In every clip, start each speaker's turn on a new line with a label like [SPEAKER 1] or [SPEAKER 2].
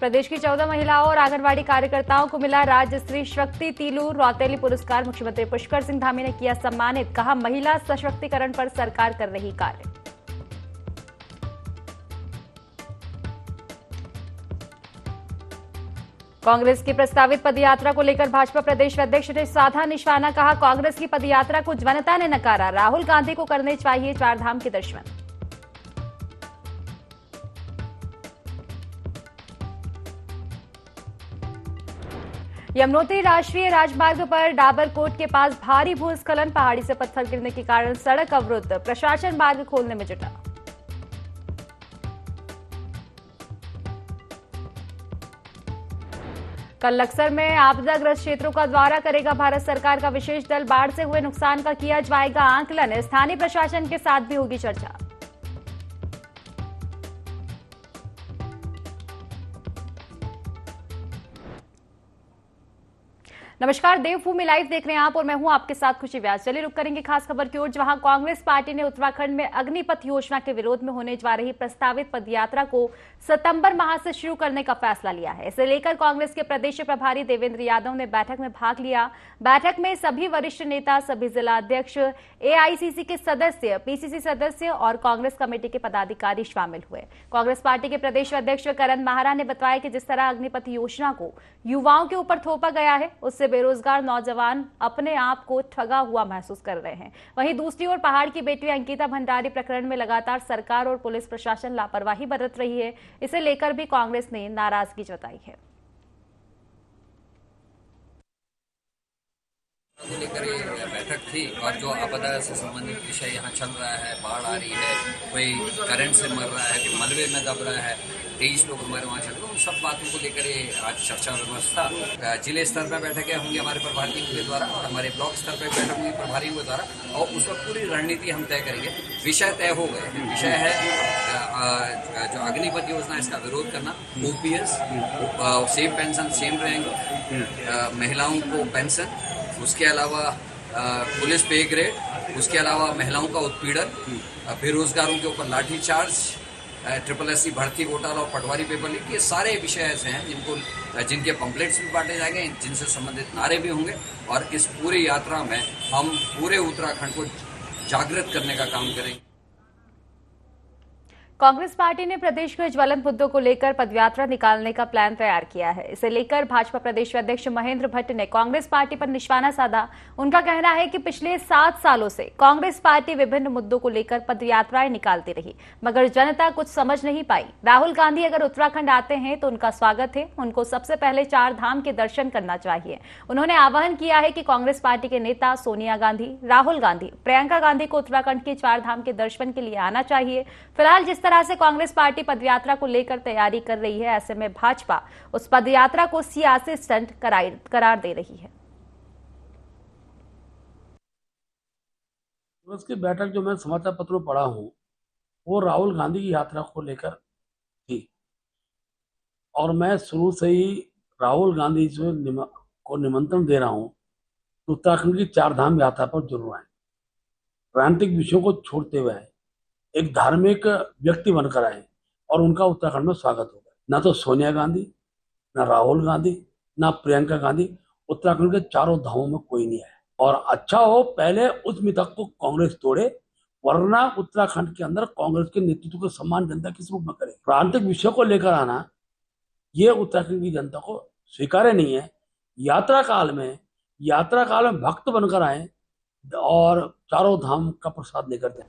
[SPEAKER 1] प्रदेश की 14 महिलाओं और आंगनबाड़ी कार्यकर्ताओं को मिला राज्य स्त्री शक्ति तीलू रौतेली पुरस्कार। मुख्यमंत्री पुष्कर सिंह धामी ने किया सम्मानित। कहा, महिला सशक्तिकरण पर सरकार कर रही कार्य। कांग्रेस की प्रस्तावित पदयात्रा को लेकर भाजपा प्रदेश अध्यक्ष ने साधा निशाना। कहा, कांग्रेस की पदयात्रा को जनता ने नकारा। राहुल गांधी को करने चाहिए चारधाम के दर्शन। यमुनोत्री राष्ट्रीय राजमार्ग पर डाबरकोट के पास भारी भूस्खलन। पहाड़ी से पत्थर गिरने के कारण सड़क अवरुद्ध। प्रशासन मार्ग खोलने में जुटा। कल लक्सर में आपदाग्रस्त क्षेत्रों का दौरा करेगा भारत सरकार का विशेष दल। बाढ़ से हुए नुकसान का किया जाएगा आंकलन। स्थानीय प्रशासन के साथ भी होगी चर्चा। नमस्कार, देवभूमि लाइव देख रहे हैं आप और मैं हूं आपके साथ खुशी व्यास। चलिए रुक करेंगे खास खबर की ओर, जहां कांग्रेस पार्टी ने उत्तराखंड में अग्निपथ योजना के विरोध में होने जा रही प्रस्तावित पदयात्रा को सितंबर माह से शुरू करने का फैसला लिया है। इसे लेकर कांग्रेस के प्रदेश प्रभारी देवेंद्र यादव ने बैठक में भाग लिया। बैठक में सभी वरिष्ठ नेता, सभी जिला अध्यक्ष, एआईसीसी के सदस्य, पीसीसी सदस्य और कांग्रेस कमेटी के पदाधिकारी शामिल हुए। कांग्रेस पार्टी के प्रदेश अध्यक्ष करण माहरा ने बताया कि जिस तरह अग्निपथ योजना को युवाओं के ऊपर थोपा गया है, उससे बेरोजगार नौजवान अपने आप को ठगा हुआ महसूस कर रहे हैं। वहीं दूसरी ओर पहाड़ की बेटी अंकिता भंडारी प्रकरण में लगातार सरकार और पुलिस प्रशासन लापरवाही बरत रही है। इसे लेकर भी कांग्रेस ने नाराजगी जताई है।
[SPEAKER 2] को लेकर ये बैठक थी और जो आपदा से संबंधित विषय यहाँ चल रहा है, बाढ़ आ रही है, कोई करंट से मर रहा है, कोई मलबे में दब रहा है, 23 लोग हमारे वहाँ चल रहे हैं, उन सब बातों को लेकर ये आज चर्चा विमर्श था। जिले स्तर पर बैठकें होंगी हमारे प्रभारियों के द्वारा और हमारे ब्लॉक स्तर पर बैठक होंगी प्रभारियों के द्वारा और उस वक्त पूरी रणनीति हम तय करेंगे। विषय तय हो गए हैं। विषय है जो अग्निपथ योजना, इसका विरोध करना, OPS, same pension same rank, महिलाओं को पेंशन, उसके अलावा पुलिस पे ग्रेड, उसके अलावा महिलाओं का उत्पीड़न, बेरोजगारों के ऊपर लाठीचार्ज, SSC भर्ती घोटाला और पटवारी पेपर लीक, ये सारे विषय ऐसे हैं जिनके पंपलेट्स भी बांटे जाएंगे, जिनसे संबंधित नारे भी होंगे और इस पूरी यात्रा में हम पूरे उत्तराखंड को जागृत करने का काम करेंगे।
[SPEAKER 1] कांग्रेस पार्टी ने प्रदेश में ज्वलंत मुद्दों को लेकर पदयात्रा निकालने का प्लान तैयार किया है। इसे लेकर भाजपा प्रदेश अध्यक्ष महेंद्र भट्ट ने कांग्रेस पार्टी पर निशाना साधा। उनका कहना है कि पिछले 7 सालों से कांग्रेस पार्टी विभिन्न मुद्दों को लेकर पदयात्राएं निकालती रही, मगर जनता कुछ समझ नहीं पाई। राहुल गांधी अगर उत्तराखंड आते हैं तो उनका स्वागत है। उनको सबसे पहले 4 धाम के दर्शन करना चाहिए। उन्होंने आह्वान किया है कि कांग्रेस पार्टी के नेता सोनिया गांधी, राहुल गांधी, प्रियंका गांधी को उत्तराखंड के 4 धाम के दर्शन के लिए आना चाहिए। फिलहाल जिस तरह से कांग्रेस पार्टी पदयात्रा को लेकर तैयारी कर रही है, ऐसे में भाजपा उस पदयात्रा को सियासी स्टंट करार दे रही है।
[SPEAKER 3] कांग्रेस की बैठक जो मैं समाचार पत्रों में पढ़ा हूं, वो राहुल गांधी की यात्रा को लेकर थी और मैं शुरू से ही राहुल गांधी को निमंत्रण दे रहा हूं तो उत्तराखंड की 4 धाम यात्रा पर जरूर आए। राजनीतिक विषयों को छोड़ते हुए आए, एक धार्मिक व्यक्ति बनकर आए और उनका उत्तराखंड में स्वागत होगा। ना तो सोनिया गांधी, ना राहुल गांधी, ना प्रियंका गांधी, उत्तराखंड के 4 धामों में कोई नहीं है। और अच्छा हो पहले उस मिथक को कांग्रेस तोड़े, वरना उत्तराखंड के अंदर कांग्रेस के नेतृत्व का सम्मान जनता किस रूप में करे। राजनीतिक विषयों को लेकर आना ये उत्तराखंड की जनता को स्वीकार्य नहीं है। यात्रा काल में भक्त बनकर आए और 4 धाम का प्रसाद लेकर जाए।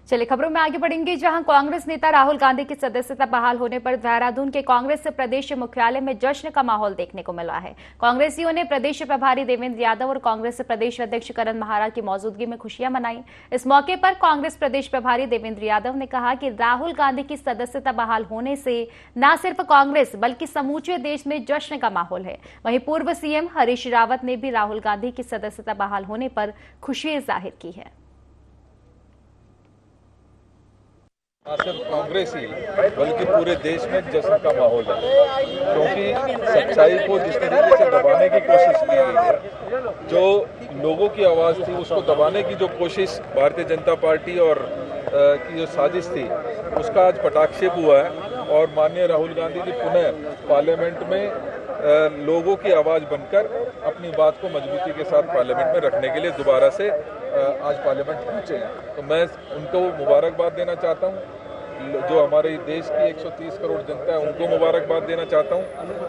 [SPEAKER 1] चलिए खबरों में आगे बढ़ेंगे, जहां कांग्रेस नेता राहुल गांधी की सदस्यता बहाल होने पर देहरादून के कांग्रेस प्रदेश मुख्यालय में जश्न का माहौल देखने को मिला है। कांग्रेसियों ने प्रदेश प्रभारी देवेंद्र यादव और कांग्रेस प्रदेश अध्यक्ष करण माहरा की मौजूदगी में खुशियां मनाई। इस मौके पर कांग्रेस प्रदेश प्रभारी देवेंद्र यादव ने कहा कि राहुल गांधी की सदस्यता बहाल होने से न सिर्फ कांग्रेस बल्कि समूचे देश में जश्न का माहौल है। वहीं पूर्व सीएम हरीश रावत ने भी राहुल गांधी की सदस्यता बहाल होने पर खुशी जाहिर की है।
[SPEAKER 4] न सिर्फ कांग्रेस ही बल्कि पूरे देश में जश्न का माहौल है, क्योंकि सच्चाई को जिस तरीके से दबाने की कोशिश की गई है, जो लोगों की आवाज़ थी उसको दबाने की जो कोशिश भारतीय जनता पार्टी और की जो साजिश थी, उसका आज पटाक्षेप हुआ है और माननीय राहुल गांधी जी पुनः पार्लियामेंट में लोगों की आवाज़ बनकर अपनी बात को मजबूती के साथ पार्लियामेंट में रखने के लिए दोबारा से आज पार्लियामेंट पहुंचे हैं। तो मैं उनको मुबारकबाद देना चाहता हूं। जो हमारे देश की 130 करोड़ जनता है उनको मुबारकबाद देना चाहता हूं,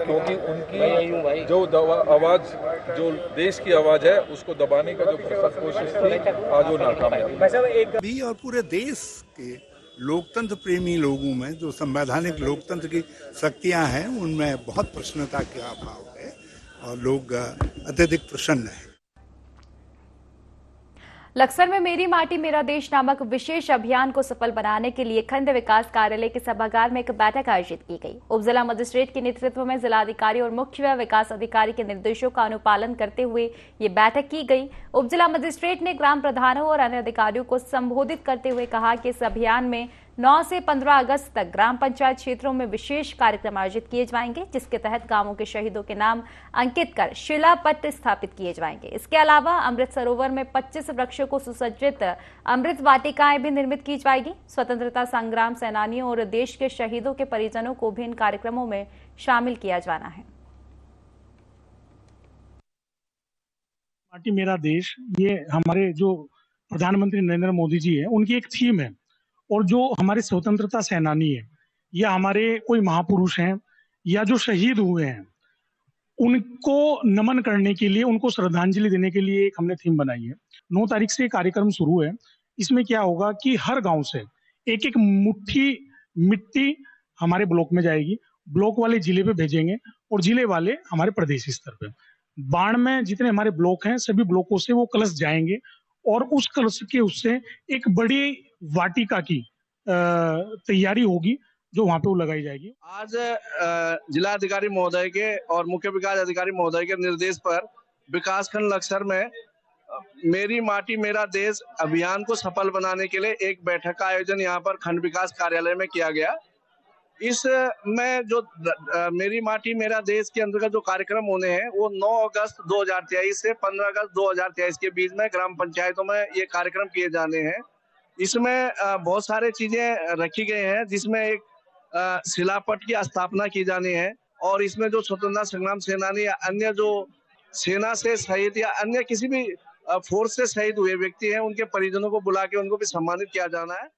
[SPEAKER 4] क्योंकि उनकी जो आवाज़, जो देश की आवाज़ है, उसको दबाने का जो भरसक कोशिश थी, आज वो नाकाम है।
[SPEAKER 5] भी और पूरे देश के लोकतंत्र प्रेमी लोगों में जो संवैधानिक लोकतंत्र की शक्तियां हैं उनमें बहुत प्रसन्नता का अभाव है और लोग अत्यधिक प्रसन्न हैं।
[SPEAKER 1] लक्सर में मेरी माटी मेरा देश नामक विशेष अभियान को सफल बनाने के लिए खंड विकास कार्यालय के सभागार में एक बैठक आयोजित की गई। उप जिला मजिस्ट्रेट के नेतृत्व में जिलाधिकारी और मुख्य विकास अधिकारी के निर्देशों का अनुपालन करते हुए ये बैठक की गई। उप जिला मजिस्ट्रेट ने ग्राम प्रधानों और अन्य अधिकारियों को संबोधित करते हुए कहा कि इस अभियान में 9 से 15 अगस्त तक ग्राम पंचायत क्षेत्रों में विशेष कार्यक्रम आयोजित किए जाएंगे, जिसके तहत गांवों के शहीदों के नाम अंकित कर शिलापट्ट स्थापित किए जाएंगे। इसके अलावा अमृत सरोवर में 25 वृक्षों को सुसज्जित अमृत वाटिकाएं भी निर्मित की जाएगी। स्वतंत्रता संग्राम सेनानियों और देश के शहीदों के परिजनों को भी इन कार्यक्रमों में शामिल किया जाना है।
[SPEAKER 6] माटी मेरा देश, ये हमारे जो प्रधानमंत्री नरेंद्र मोदी जी है उनकी एक थीम है। और जो हमारे स्वतंत्रता सेनानी है या हमारे कोई महापुरुष हैं या जो शहीद हुए हैं, उनको नमन करने के लिए, उनको श्रद्धांजलि देने के लिए एक हमने थीम बनाई है। 9 तारीख से कार्यक्रम शुरू है। इसमें क्या होगा कि हर गांव से एक एक मुट्ठी मिट्टी हमारे ब्लॉक में जाएगी, ब्लॉक वाले जिले पे भेजेंगे और जिले वाले हमारे प्रदेश स्तर पे। बाढ़ में जितने हमारे ब्लॉक हैं सभी ब्लॉकों से वो कलश जाएंगे और उस कलश के उससे एक बड़ी वाटिका की तैयारी होगी जो वहां पे वो लगाई जाएगी।
[SPEAKER 7] आज जिलाधिकारी महोदय के और मुख्य विकास अधिकारी महोदय के निर्देश पर विकासखंड लक्सर में मेरी माटी मेरा देश अभियान को सफल बनाने के लिए एक बैठक का आयोजन यहाँ पर खंड विकास कार्यालय में किया गया। इसमें जो मेरी माटी मेरा देश के अंतर्गत जो कार्यक्रम होने हैं वो 9 अगस्त 2023 से 15 अगस्त 2023 के बीच में ग्राम पंचायतों में ये कार्यक्रम किए जाने हैं। इसमें बहुत सारे चीजें रखी गई हैं, जिसमें एक शिलापट्ट की स्थापना की जानी है और इसमें जो स्वतंत्रता संग्राम सेनानी या अन्य जो सेना से शहीद या अन्य किसी भी फोर्स से शहीद हुए व्यक्ति हैं उनके परिजनों को बुला के उनको भी सम्मानित किया जाना है।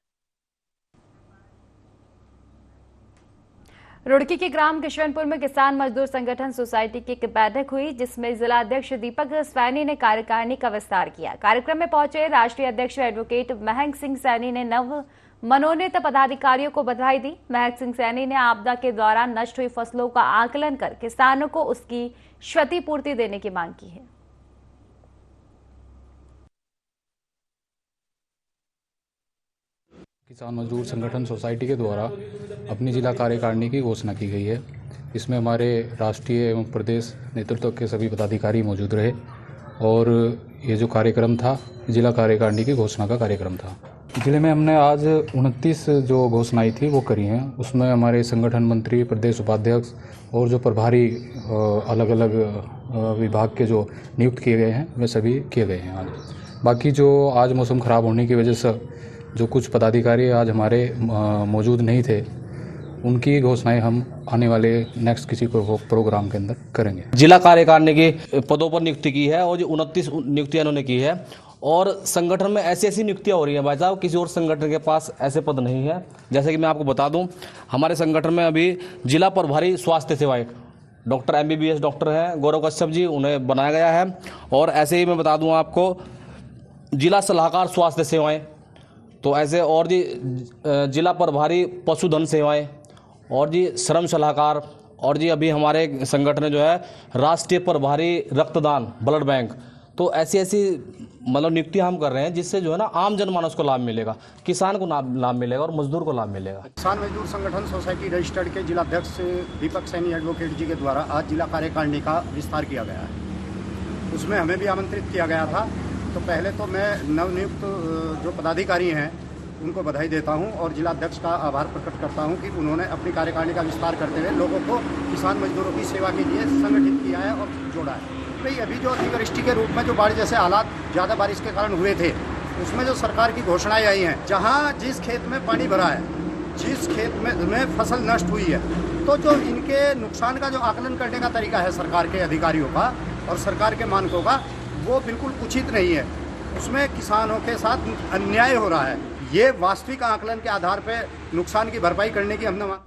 [SPEAKER 1] रुड़की के ग्राम किशनपुर में किसान मजदूर संगठन सोसाइटी की एक बैठक हुई, जिसमें जिला अध्यक्ष दीपक सैनी ने कार्यकारिणी का विस्तार किया। कार्यक्रम में पहुंचे राष्ट्रीय अध्यक्ष एडवोकेट महंत सिंह सैनी ने नव मनोनीत पदाधिकारियों को बधाई दी। महंत सिंह सैनी ने आपदा के दौरान नष्ट हुई फसलों का आकलन कर किसानों को उसकी क्षतिपूर्ति देने की मांग की है।
[SPEAKER 8] किसान मजदूर संगठन सोसाइटी के द्वारा अपनी जिला कार्यकारिणी की घोषणा की गई है। इसमें हमारे राष्ट्रीय एवं प्रदेश नेतृत्व के सभी पदाधिकारी मौजूद रहे और ये जो कार्यक्रम था जिला कार्यकारिणी की घोषणा का कार्यक्रम था। जिले में हमने आज 29 जो घोषणाएं थी वो करी हैं। उसमें हमारे संगठन मंत्री, प्रदेश उपाध्यक्ष और जो प्रभारी अलग अलग विभाग के जो नियुक्त किए गए हैं वे सभी किए गए हैं। आज बाकी जो आज मौसम ख़राब होने की वजह से जो कुछ पदाधिकारी आज हमारे मौजूद नहीं थे, उनकी घोषणाएं हम आने वाले नेक्स्ट किसी प्रोग्राम के अंदर करेंगे।
[SPEAKER 9] जिला कार्यकारिणी के पदों पर नियुक्ति की है और जो 29 नियुक्तियां इन्होंने की है और संगठन में ऐसी नियुक्तियां हो रही हैं भाई साहब, किसी और संगठन के पास ऐसे पद नहीं है। जैसे कि मैं आपको बता दूं, हमारे संगठन में अभी जिला प्रभारी स्वास्थ्य सेवाएं डॉक्टर MBBS डॉक्टर हैं गौरव कश्यप जी, उन्हें बनाया गया है। और ऐसे ही मैं बता दूं आपको जिला सलाहकार स्वास्थ्य सेवाएं, तो ऐसे और जी जिला प्रभारी पशुधन सेवाएं और जी श्रम सलाहकार और जी अभी हमारे संगठन में जो है राष्ट्रीय प्रभारी रक्तदान ब्लड बैंक। तो ऐसी मतलब नियुक्तियां हम कर रहे हैं जिससे जो है ना आम जनमानस को लाभ मिलेगा, किसान को लाभ मिलेगा और मजदूर को लाभ मिलेगा।
[SPEAKER 10] किसान मजदूर संगठन सोसाइटी रजिस्टर्ड के जिला अध्यक्ष दीपक सैनी एडवोकेट जी के द्वारा आज जिला कार्यकारिणी का विस्तार किया गया है। उसमें हमें भी आमंत्रित किया गया था। तो पहले तो मैं नवनियुक्त जो पदाधिकारी हैं उनको बधाई देता हूं और जिला अध्यक्ष का आभार प्रकट करता हूं कि उन्होंने अपनी कार्यकारिणी का विस्तार करते हुए लोगों को किसान मजदूरों की सेवा के लिए संगठित किया है और जोड़ा है। भाई अभी जो अतिवृष्टि के रूप में जो बाढ़ जैसे हालात ज़्यादा बारिश के कारण हुए थे, उसमें जो सरकार की घोषणाएं आई हैं, जहां जिस खेत में पानी भरा है जिस खेत में फसल नष्ट हुई है, तो जो इनके नुकसान का जो आकलन करने का तरीका है सरकार के अधिकारियों का और सरकार के मानकों का, वो बिल्कुल उचित नहीं है। उसमें किसानों के साथ अन्याय हो रहा है। ये वास्तविक आकलन के आधार पर नुकसान की भरपाई करने की हमने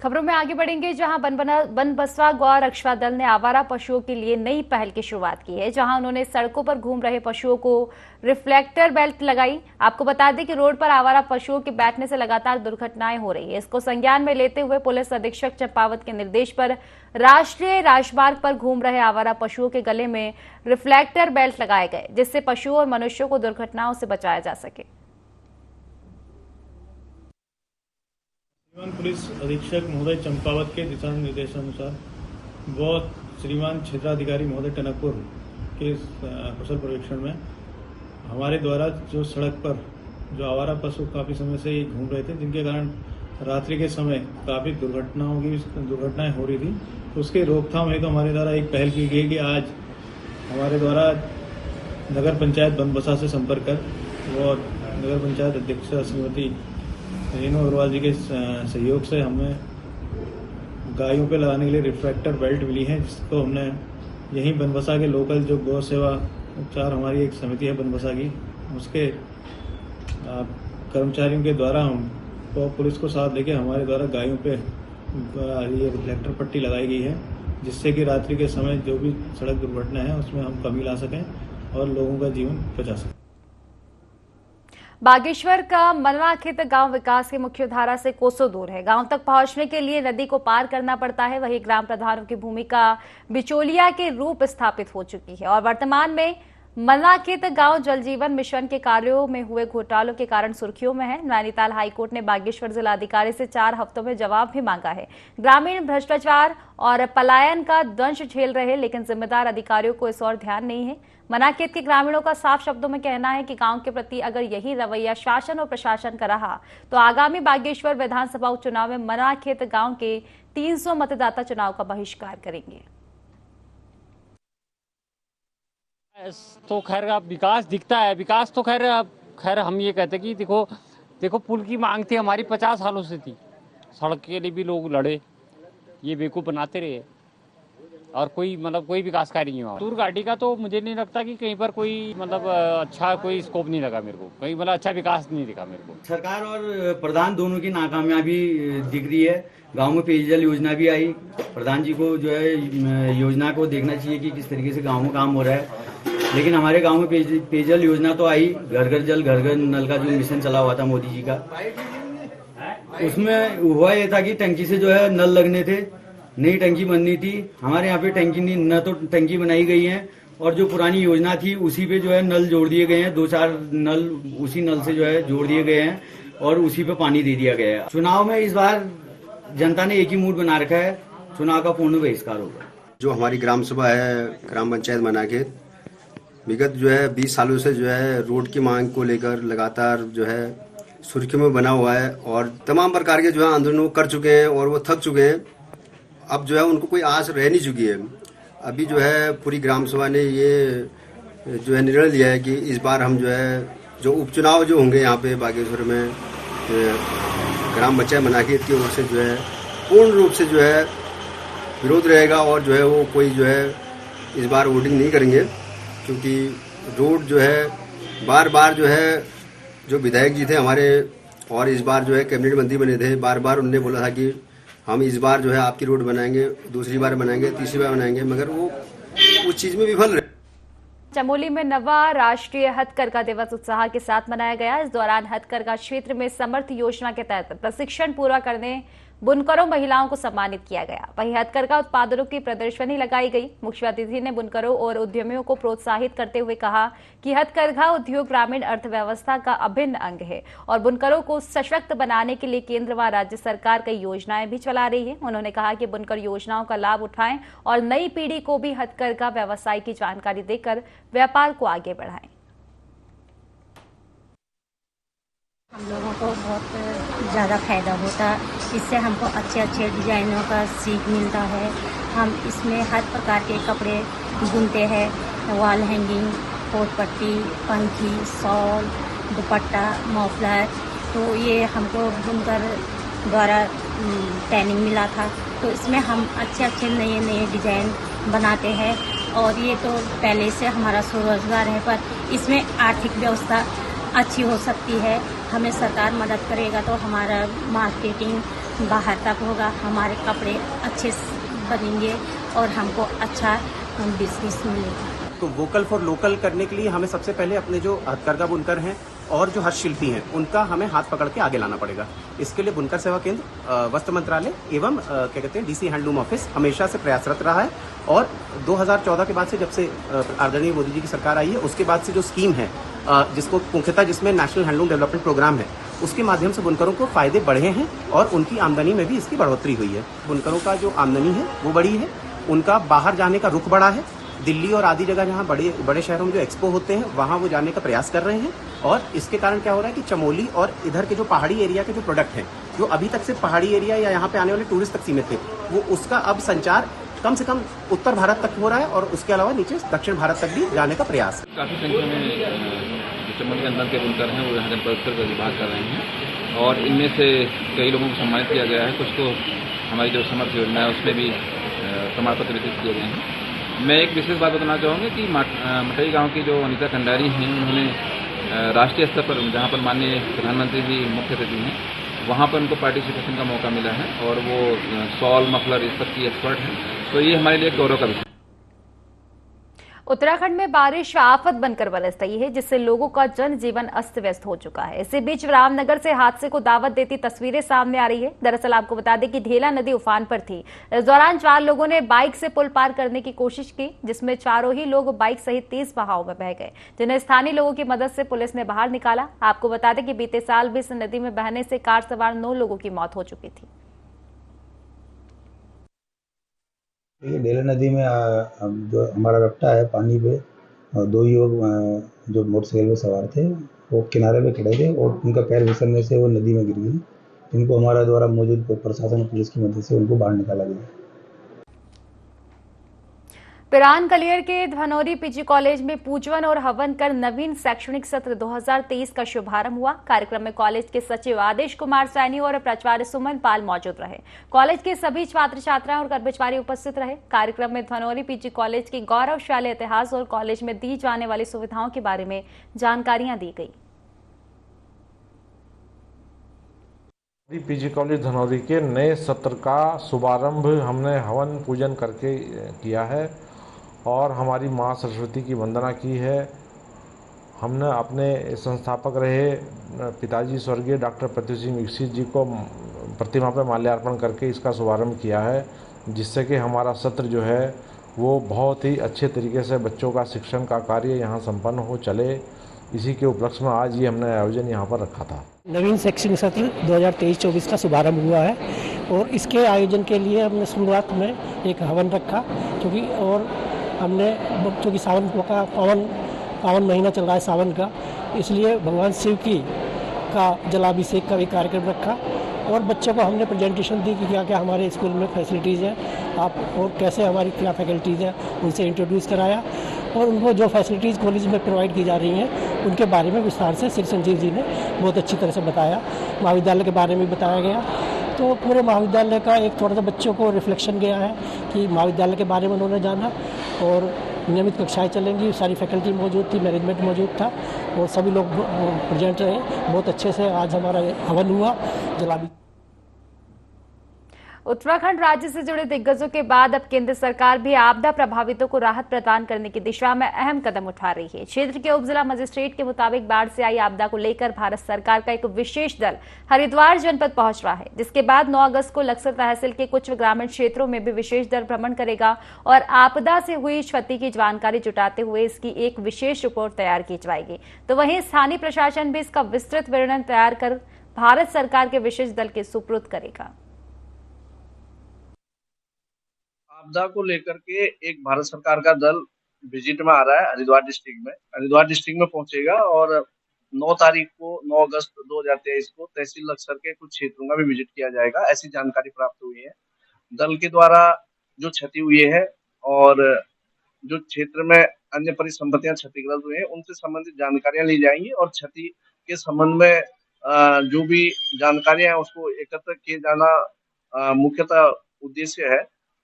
[SPEAKER 1] खबरों में आगे बढ़ेंगे, जहां बनबसवा गौ रक्षा दल ने आवारा पशुओं के लिए नई पहल की शुरुआत की है, जहां उन्होंने सड़कों पर घूम रहे पशुओं को रिफ्लेक्टर बेल्ट लगाई। आपको बता दें कि रोड पर आवारा पशुओं के बैठने से लगातार दुर्घटनाएं हो रही है। इसको संज्ञान में लेते हुए पुलिस अधीक्षक चंपावत के निर्देश पर राष्ट्रीय राजमार्ग पर घूम रहे आवारा पशुओं के गले में रिफ्लेक्टर बेल्ट लगाए गए, जिससे पशुओं और मनुष्यों को दुर्घटनाओं से बचाया जा सके।
[SPEAKER 11] श्रीमान पुलिस अधीक्षक महोदय चंपावत के दिशा निर्देशानुसार व श्रीमान क्षेत्राधिकारी महोदय टनकपुर के कुशल पर्यवेक्षण में हमारे द्वारा जो सड़क पर जो आवारा पशु काफ़ी समय से घूम रहे थे, जिनके कारण रात्रि के समय काफ़ी दुर्घटनाएं हो रही थी, तो उसके रोकथाम हेतु हमारे द्वारा एक पहल की गई कि आज हमारे द्वारा नगर पंचायत बनबसा से संपर्क कर और नगर पंचायत अध्यक्षा श्रीमती रेणु अग्रवाल जी के सहयोग से हमें गायों पे लगाने के लिए रिफ्लेक्टर बेल्ट मिली है, जिसको हमने यहीं बनबसा के लोकल जो गौ सेवा उपचार हमारी एक समिति है बनबसा की, उसके कर्मचारियों के द्वारा हम तो पुलिस को साथ लेके हमारे द्वारा गायों पे ये रिफ्लेक्टर पट्टी लगाई गई है, जिससे कि रात्रि के समय जो भी सड़क दुर्घटना है उसमें हम कमी ला सकें और लोगों का जीवन बचा सकें।
[SPEAKER 1] बागेश्वर का मनवाखेत गांव विकास की मुख्य धारा से कोसों दूर है। गांव तक पहुंचने के लिए नदी को पार करना पड़ता है। वहीं ग्राम प्रधानों की भूमिका बिचौलिया के रूप स्थापित हो चुकी है और वर्तमान में मनवाखेत गांव जल जीवन मिशन के कार्यों में हुए घोटालों के कारण सुर्खियों में है। नैनीताल हाईकोर्ट ने बागेश्वर जिलाधिकारी से 4 हफ्तों में जवाब भी मांगा है। ग्रामीण भ्रष्टाचार और पलायन का दंश झेल रहे, लेकिन जिम्मेदार अधिकारियों को इस ओर ध्यान नहीं है। मनाखेत के ग्रामीणों का साफ शब्दों में कहना है कि गांव के प्रति अगर यही रवैया शासन और प्रशासन का रहा तो आगामी बागेश्वर विधानसभा उपचुनाव में मनाखेत गांव के 300 मतदाता चुनाव का बहिष्कार करेंगे।
[SPEAKER 12] तो खैर अब विकास दिखता है, विकास तो खैर हम ये कहते कि देखो पुल की मांग थी हमारी 50 सालों से थी, सड़क के लिए भी लोग लड़े, ये बेवकूफ़ बनाते रहे और कोई विकास कार्य नहीं हुआ। टूर गाड़ी का तो मुझे नहीं लगता कि कहीं पर कोई अच्छा कोई स्कोप नहीं लगा मेरे को, कहीं अच्छा विकास नहीं दिखा मेरे को।
[SPEAKER 13] सरकार और प्रधान दोनों की नाकामयाबी दिख रही है। गांव में पेयजल योजना भी आई, प्रधान जी को जो है योजना को देखना चाहिए कि किस तरीके से गांव में काम हो रहा है, लेकिन हमारे गांव में पेयजल योजना तो आई, घर घर जल घर घर नल का जो मिशन चला हुआ था मोदी जी का, उसमें हुआ ये था कि टंकी से जो है नल लगने थे, नई टंकी बननी थी। हमारे यहाँ पे टंकी नहीं, न तो टंकी बनाई गई है और जो पुरानी योजना थी उसी पे जो है नल जोड़ दिए गए हैं, 2-4 नल उसी नल से जो है जोड़ दिए गए हैं और उसी पे पानी दे दिया गया है। चुनाव में इस बार जनता ने एक ही मूड बना रखा है, चुनाव का पूर्ण बहिष्कार होगा।
[SPEAKER 14] जो हमारी ग्राम सभा है ग्राम पंचायत मनाखेत, विगत जो है 20 सालों से जो है रोड की मांग को लेकर लगातार जो है सुर्खियों में बना हुआ है और तमाम प्रकार के जो है आंदोलन कर चुके हैं और वो थक चुके हैं। अब जो है उनको कोई आस रह नहीं चुकी है। अभी जो है पूरी ग्राम सभा ने ये जो है निर्णय लिया है कि इस बार हम जो है जो उपचुनाव जो होंगे यहाँ पे बागेश्वर में ग्राम पंचायत मनाखेत की ओर से जो है पूर्ण रूप से जो है विरोध रहेगा और जो है वो कोई जो है इस बार वोटिंग नहीं करेंगे, क्योंकि रोड जो है बार बार जो है जो विधायक जी थे हमारे और इस बार जो है कैबिनेट मंत्री बने थे, बार बार उन्होंने बोला था कि हम इस बार जो है आपकी रोड बनाएंगे, दूसरी बार बनाएंगे, तीसरी बार बनाएंगे, मगर वो उस चीज में विफल रहे।
[SPEAKER 1] चमोली में 9वां राष्ट्रीय हथकरघा दिवस उत्साह के साथ मनाया गया। इस दौरान हथकरघा क्षेत्र में समर्थ योजना के तहत प्रशिक्षण पूरा करने बुनकरों महिलाओं को सम्मानित किया गया। वहीं हथकरघा उत्पादों की प्रदर्शनी लगाई गई। मुख्य अतिथि ने बुनकरों और उद्यमियों को प्रोत्साहित करते हुए कहा कि हथकरघा उद्योग ग्रामीण अर्थव्यवस्था का अभिन्न अंग है और बुनकरों को सशक्त बनाने के लिए केंद्र व राज्य सरकार कई योजनाएं भी चला रही है। उन्होंने कहा कि बुनकर योजनाओं का लाभ उठाएं और नई पीढ़ी को भी हथकरघा व्यवसाय की जानकारी देकर व्यापार को आगे बढ़ाएं।
[SPEAKER 15] हम लोगों को बहुत ज़्यादा फायदा होता है, इससे हमको अच्छे अच्छे डिजाइनों का सीख मिलता है। हम इसमें हर प्रकार के कपड़े बुनते हैं, वॉल हैंगिंग, कोट पट्टी, पंखी, शॉल, दुपट्टा, मफलर, तो ये हमको बुनकर द्वारा ट्रेनिंग मिला था। तो इसमें हम अच्छे अच्छे नए नए डिज़ाइन बनाते हैं और ये तो पहले से हमारा स्वरोजगार है, पर इसमें आर्थिक व्यवस्था अच्छी हो सकती है। हमें सरकार मदद करेगा तो हमारा मार्केटिंग बाहर तक होगा, हमारे कपड़े अच्छे बनेंगे और हमको अच्छा बिजनेस मिलेगा।
[SPEAKER 16] तो वोकल फॉर लोकल करने के लिए हमें सबसे पहले अपने जो हथकरघा बुनकर हैं और जो हस्तशिल्पी हैं उनका हमें हाथ पकड़ के आगे लाना पड़ेगा। इसके लिए बुनकर सेवा केंद्र, वस्त्र मंत्रालय एवं क्या कहते हैं डीसी हैंडलूम ऑफिस हमेशा से प्रयासरत रहा है। और 2014 के बाद से, जब से आदरणीय मोदी जी की सरकार आई है, उसके बाद से जो स्कीम है जिसको मुख्यतः जिसमें नेशनल हैंडलूम डेवलपमेंट प्रोग्राम है, उसके माध्यम से बुनकरों को फायदे बढ़े हैं और उनकी आमदनी में भी इसकी बढ़ोतरी हुई है। बुनकरों का जो आमदनी है वो बढ़ी है, उनका बाहर जाने का रुख बढ़ा है। दिल्ली और आदि जगह जहाँ बड़े बड़े शहरों में जो एक्सपो होते हैं वहाँ वो जाने का प्रयास कर रहे हैं। और इसके कारण क्या हो रहा है कि चमोली और इधर के जो पहाड़ी एरिया के जो प्रोडक्ट हैं, जो अभी तक से पहाड़ी एरिया या यहाँ पे आने वाले टूरिस्ट तक सीमित थे, वो उसका अब संचार कम से कम उत्तर भारत तक हो रहा है और उसके अलावा नीचे दक्षिण भारत तक भी जाने का प्रयास है।
[SPEAKER 17] काफ़ी संख्या में जो चमोली के अंदर के बुनकर हैं वो यहाँ जनपद का विभाग कर रहे हैं और इनमें से कई लोगों को सम्मानित किया गया है। कुछ तो हमारी जो समर्थ योजना है उसमें भी प्रमाण पत्र वितरित किए गए हैं। मैं एक विशेष बात बताना चाहूँगा कि मटई गांव की जो अनीता कंडारी हैं, उन्होंने राष्ट्रीय स्तर पर, जहां पर माननीय प्रधानमंत्री जी मुख्य अतिथि हैं, वहां पर उनको पार्टिसिपेशन का मौका मिला है और वो शॉल मफलर इस सब की एक्सपर्ट हैं। तो ये हमारे लिए गौरव का विषय।
[SPEAKER 1] उत्तराखंड में बारिश आफत बनकर बरस रही है, जिससे लोगों का जनजीवन अस्त व्यस्त हो चुका है। इसी बीच रामनगर से हादसे को दावत देती तस्वीरें सामने आ रही है। दरअसल आपको बता दें कि ढेला नदी उफान पर थी। इस दौरान 4 लोगों ने बाइक से पुल पार करने की कोशिश की, जिसमें चारों ही लोग बाइक सहित तेज बहाव में बह गए, जिन्हें स्थानीय लोगों की मदद से पुलिस ने बाहर निकाला। आपको बता दें कि बीते साल भी इस नदी में बहने से कार सवार 9 लोगों की मौत हो चुकी थी।
[SPEAKER 18] ये ढेला नदी में जो हमारा रफ्ता है पानी पे, 2 युवक जो मोटरसाइकिल पे सवार थे वो किनारे पे खड़े थे और उनका पैर फिसलने से वो नदी में गिर गई। इनको हमारा द्वारा मौजूद प्रशासन पुलिस की मदद से उनको बाहर निकाला गया।
[SPEAKER 1] पिरान कलियर के धनौरी पीजी कॉलेज में पूजन और हवन कर नवीन शैक्षणिक सत्र 2023 का शुभारंभ हुआ। कार्यक्रम में कॉलेज के सचिव आदेश कुमार सैनी और प्राचार्य सुमन पाल मौजूद रहे। कॉलेज के सभी छात्र छात्राएं और कर्मचारी उपस्थित रहे। कार्यक्रम में धनौरी पीजी कॉलेज के गौरवशाली इतिहास और कॉलेज में दी जाने वाली सुविधाओं के बारे में जानकारियां दी गई।
[SPEAKER 19] पीजी कॉलेज धनौरी के नए सत्र का शुभारंभ हमने हवन पूजन करके किया है और हमारी माँ सरस्वती की वंदना की है। हमने अपने संस्थापक रहे पिताजी स्वर्गीय डॉक्टर पृथ्वी सिंह दीक्षित जी को प्रतिमा पर माल्यार्पण करके इसका शुभारंभ किया है, जिससे कि हमारा सत्र जो है वो बहुत ही अच्छे तरीके से बच्चों का शिक्षण का कार्य यहाँ संपन्न हो चले। इसी के उपलक्ष्य में आज ये हमने आयोजन यहाँ पर रखा था।
[SPEAKER 20] नवीन शैक्षणिक सत्र 2023-24 का शुभारंभ हुआ है और इसके आयोजन के लिए हमने शुरुआत में एक हवन रखा, क्योंकि और हमने क्योंकि सावन का पावन महीना चल रहा है सावन का, इसलिए भगवान शिव की का जलाभिषेक का भी कार्यक्रम रखा और बच्चों को हमने प्रेजेंटेशन दी कि क्या क्या हमारे स्कूल में फैसिलिटीज़ हैं आप और कैसे हमारी क्या फैकल्टीज़ हैं, उनसे इंट्रोड्यूस कराया और उनको जो फैसिलिटीज़ कॉलेज में प्रोवाइड की जा रही हैं उनके बारे में विस्तार से श्री संजीव जी ने बहुत अच्छी तरह से बताया। महाविद्यालय के बारे में बताया गया, तो पूरे महाविद्यालय का एक थोड़ा सा बच्चों को रिफ्लेक्शन गया है कि महाविद्यालय के बारे में उन्होंने जाना और नियमित कक्षाएं चलेंगी, सारी फैकल्टी मौजूद थी, मैनेजमेंट मौजूद था और सभी लोग प्रेजेंट रहे। बहुत अच्छे से आज हमारा हवन हुआ जलाभी।
[SPEAKER 1] उत्तराखंड राज्य से जुड़े दिग्गजों के बाद अब केंद्र सरकार भी आपदा प्रभावितों को राहत प्रदान करने की दिशा में अहम कदम उठा रही है। क्षेत्र के उप जिला मजिस्ट्रेट के मुताबिक बाढ़ से आई आपदा को लेकर भारत सरकार का एक विशेष दल हरिद्वार जनपद पहुंच रहा है, जिसके बाद 9 अगस्त को लक्सर तहसील के कुछ ग्रामीण क्षेत्रों में भी विशेष दल भ्रमण करेगा और आपदा से हुई क्षति की जानकारी जुटाते हुए इसकी एक विशेष रिपोर्ट तैयार की जाएगी। तो वहीं स्थानीय प्रशासन भी इसका विस्तृत वर्णन तैयार कर भारत सरकार के विशेष दल के सुपुर्द करेगा।
[SPEAKER 7] आपदा को लेकर के एक भारत सरकार का दल विजिट में आ रहा है हरिद्वार डिस्ट्रिक्ट में पहुंचेगा और 9 तारीख को 9 अगस्त 2023 को तहसील लक्सर के कुछ क्षेत्रों का भी विजिट किया जाएगा, ऐसी जानकारी प्राप्त हुई है। दल के द्वारा जो क्षति हुई है और जो क्षेत्र में अन्य परिसंपत्तियां क्षतिग्रस्त हुई है उनसे संबंधित जानकारियां ली जाएंगी और क्षति के संबंध में जो भी जानकारियां हैं उसको एकत्र किए जाना मुख्यतः उद्देश्य है।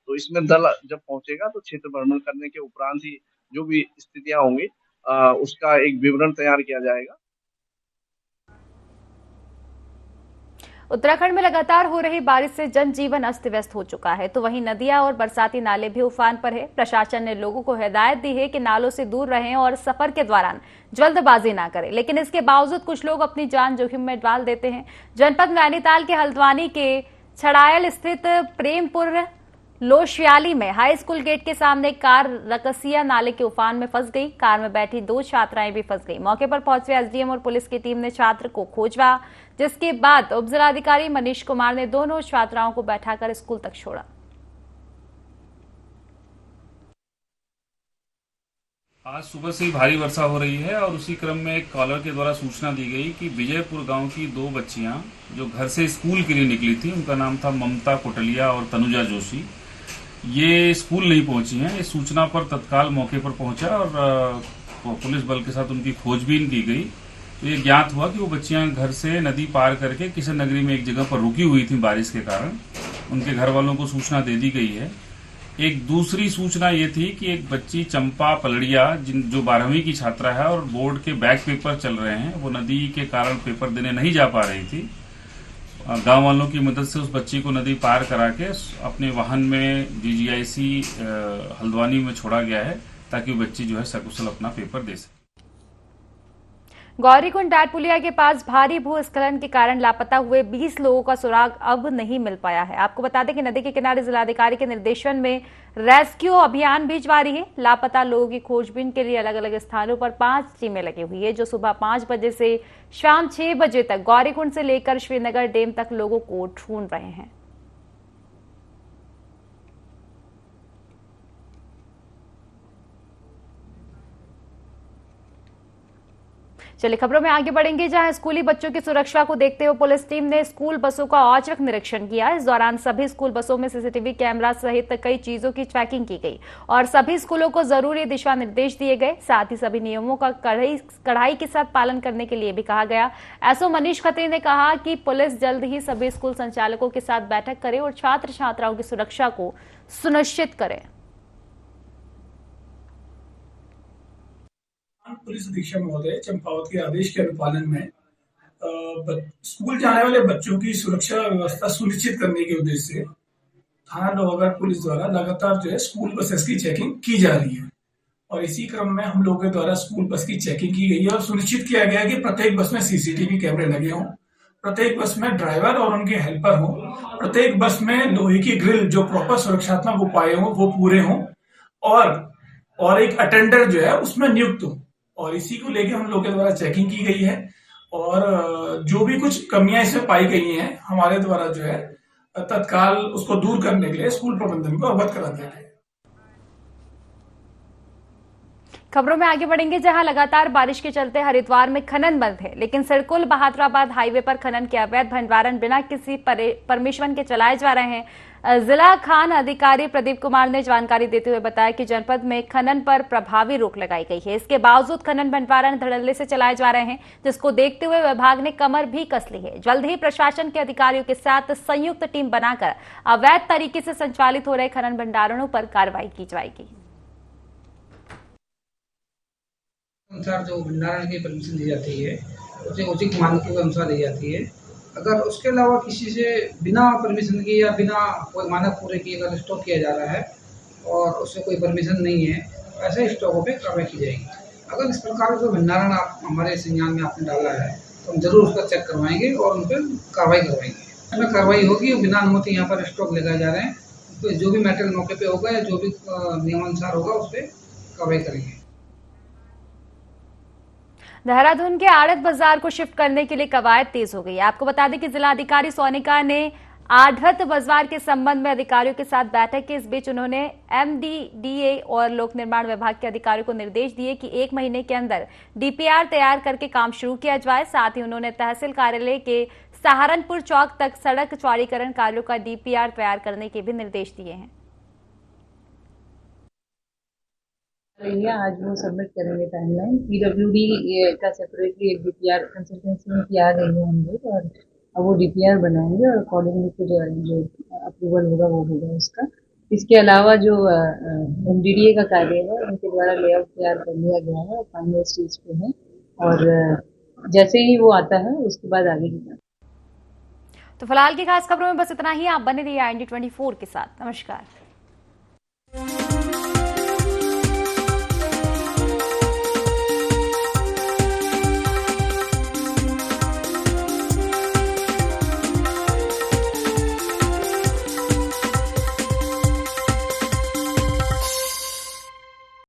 [SPEAKER 7] तो इसमें दल जब पहुंचेगा तो क्षेत्र भ्रमण करने के उपरांत ही जो भी स्थितियां होंगी उसका एक विवरण तैयार किया जाएगा।
[SPEAKER 1] उत्तराखंड में लगातार हो रही बारिश से जनजीवन अस्त व्यस्त हो चुका है, तो वहीं नदियां और बरसाती नाले भी उफान पर है। प्रशासन ने लोगों को हिदायत दी है कि नालों से दूर रहें और सफर के दौरान जल्दबाजी ना करें, लेकिन इसके बावजूद कुछ लोग अपनी जान जोखिम में डाल देते हैं। जनपद नैनीताल के हल्द्वानी के छड़ायल स्थित प्रेमपुर लोशियाली में हाई स्कूल गेट के सामने कार रकसिया नाले के उफान में फंस गई। कार में बैठी 2 छात्राएं भी फंस गई। मौके पर पहुंचे एसडीएम और पुलिस की टीम ने छात्र को खोजा, जिसके बाद उप जिलाधिकारी मनीष कुमार ने दोनों छात्राओं को बैठाकर स्कूल तक छोड़ा।
[SPEAKER 21] आज सुबह से ही भारी वर्षा हो रही है और उसी क्रम में एक कॉलर के द्वारा सूचना दी गई कि विजयपुर गांव की 2 बच्चियां जो घर से स्कूल के लिए निकली थी, उनका नाम था ममता कोटलिया और तनुजा जोशी, ये स्कूल नहीं पहुंची हैं। इस सूचना पर तत्काल मौके पर पहुंचा और पुलिस बल के साथ उनकी खोजबीन की गई। तो ये ज्ञात हुआ कि वो बच्चियां घर से नदी पार करके किशन नगरी में एक जगह पर रुकी हुई थी बारिश के कारण। उनके घर वालों को सूचना दे दी गई है। एक दूसरी सूचना ये थी कि एक बच्ची चंपा पलड़िया जो 12वीं की छात्रा है और बोर्ड के बैक पेपर चल रहे हैं, वो नदी के कारण पेपर देने नहीं जा पा रही थी। गांव वालों की मदद से उस बच्ची को नदी पार करा के अपने वाहन में डीजीआईसी हल्द्वानी में छोड़ा गया है ताकि वो बच्ची जो है सकुशल अपना पेपर दे सके।
[SPEAKER 1] गौरीकुंड डाटपुलिया के पास भारी भूस्खलन के कारण लापता हुए 20 लोगों का सुराग अब नहीं मिल पाया है। आपको बता दें कि नदी के किनारे जिलाधिकारी के निर्देशन में रेस्क्यू अभियान भी जारी है। लापता लोगों की खोजबीन के लिए अलग अलग स्थानों पर 5 टीमें लगी हुई है, जो सुबह 5 बजे से शाम 6 बजे तक गौरीकुंड से लेकर श्रीनगर डैम तक लोगों को ढूंढ रहे हैं। चलिए खबरों में आगे बढ़ेंगे, जहां स्कूली बच्चों की सुरक्षा को देखते हुए पुलिस टीम ने स्कूल बसों का औचक निरीक्षण किया। इस दौरान सभी स्कूल बसों में सीसीटीवी कैमरा सहित कई चीजों की चेकिंग की गई और सभी स्कूलों को जरूरी दिशा निर्देश दिए गए। साथ ही सभी नियमों का कड़ाई के साथ पालन करने के लिए भी कहा गया। एसओ मनीष खत्री ने कहा कि पुलिस जल्द ही सभी स्कूल संचालकों के साथ बैठक करे और छात्र छात्राओं की सुरक्षा को सुनिश्चित करे।
[SPEAKER 22] पुलिस अधीक्षक महोदय चंपावत के आदेश के अनुपालन में स्कूल जाने वाले बच्चों की सुरक्षा व्यवस्था सुनिश्चित करने के उद्देश्य से थाना लोहागढ़ पुलिस द्वारा लगातार जो है स्कूल बसेस की चेकिंग की जा रही है और इसी क्रम में हम लोगों के द्वारा स्कूल बस की चेकिंग की गई है और सुनिश्चित किया गया है कि प्रत्येक बस में सीसीटीवी कैमरे लगे हों, प्रत्येक बस में ड्राइवर और उनके हेल्पर हों, प्रत्येक बस में लोहे की ग्रिल जो प्रॉपर सुरक्षात्मक उपाय हों वो पूरे हों और एक अटेंडर जो है उसमें नियुक्त हो। और इसी को लेकर हम लोग के द्वारा चेकिंग की गई है और जो भी कुछ कमियां इसमें पाई गई हैं हमारे द्वारा जो है तत्काल उसको दूर करने के लिए स्कूल प्रबंधन को अवगत करा दिया गया।
[SPEAKER 1] खबरों में आगे बढ़ेंगे, जहां लगातार बारिश के चलते हरिद्वार में खनन बंद है, लेकिन सिरकुल बहादुराबाद हाईवे पर खनन के अवैध भंडारण बिना किसी परमिशन के चलाए जा रहे हैं। जिला खान अधिकारी प्रदीप कुमार ने जानकारी देते हुए बताया कि जनपद में खनन पर प्रभावी रोक लगाई गई है। इसके बावजूद खनन भंडारण धड़ल्ले से चलाए जा रहे हैं, जिसको देखते हुए विभाग ने कमर भी कस ली है। जल्द ही प्रशासन के अधिकारियों के साथ संयुक्त टीम बनाकर अवैध तरीके से संचालित हो रहे खनन भंडारणों पर कार्रवाई की जाएगी।
[SPEAKER 23] अनुसार जो भंडारण की परमिशन दी जाती है उसे उचित मानकों के अनुसार दी जाती है। अगर उसके अलावा किसी से बिना परमिशन की या बिना कोई मानक पूरे किए अगर स्टॉक किया जा रहा है और उससे कोई परमिशन नहीं है, ऐसे स्टॉकों पे कार्रवाई की जाएगी। अगर इस प्रकार का भंडारण आप हमारे संज्ञान में आपने डाला है तो हम जरूर उसका चेक करवाएंगे और उन पर कार्रवाई करवाएंगे। इसमें कार्रवाई होगी, बिना अनुमति यहाँ पर स्टॉक लगाए जा रहे हैं तो जो भी मैटर मौके पे होगा या जो भी नियमानुसार होगा उस पर कार्रवाई करेंगे।
[SPEAKER 1] देहरादून के आड़त बाजार को शिफ्ट करने के लिए कवायद तेज हो गई है। आपको बता दें कि जिलाधिकारी सोनिका ने आढ़त बाजार के संबंध में अधिकारियों के साथ बैठक की। इस बीच उन्होंने एमडीडीए और लोक निर्माण विभाग के अधिकारियों को निर्देश दिए कि 1 महीने के अंदर डीपीआर तैयार करके काम शुरू किया जाए। साथ ही उन्होंने तहसील कार्यालय के सहारनपुर चौक तक सड़क चौड़ीकरण कार्यों का डीपीआर तैयार करने के भी निर्देश दिए हैं।
[SPEAKER 2] है आज वो सबमिट करेंगे टाइमलाइन। पीडब्ल्यूडी का सेपरेटली एक डीपीआर कंसल्टेंसी में किया गई है हम लोग, और अब वो डीपीआर बनाएंगे और अकॉर्डिंगली फिर जो अप्रूवल होगा वो होगा उसका। इसके अलावा जो एमडीडीए का कार्य है उनके द्वारा लेआउट तैयार कर लिया गया है, फाइनल स्टेज पे है, और जैसे ही वो आता है उसके बाद आगे की बात।
[SPEAKER 1] तो फिलहाल की खास खबरों में बस इतना ही। आप बने रहिए IND24 के साथ। नमस्कार।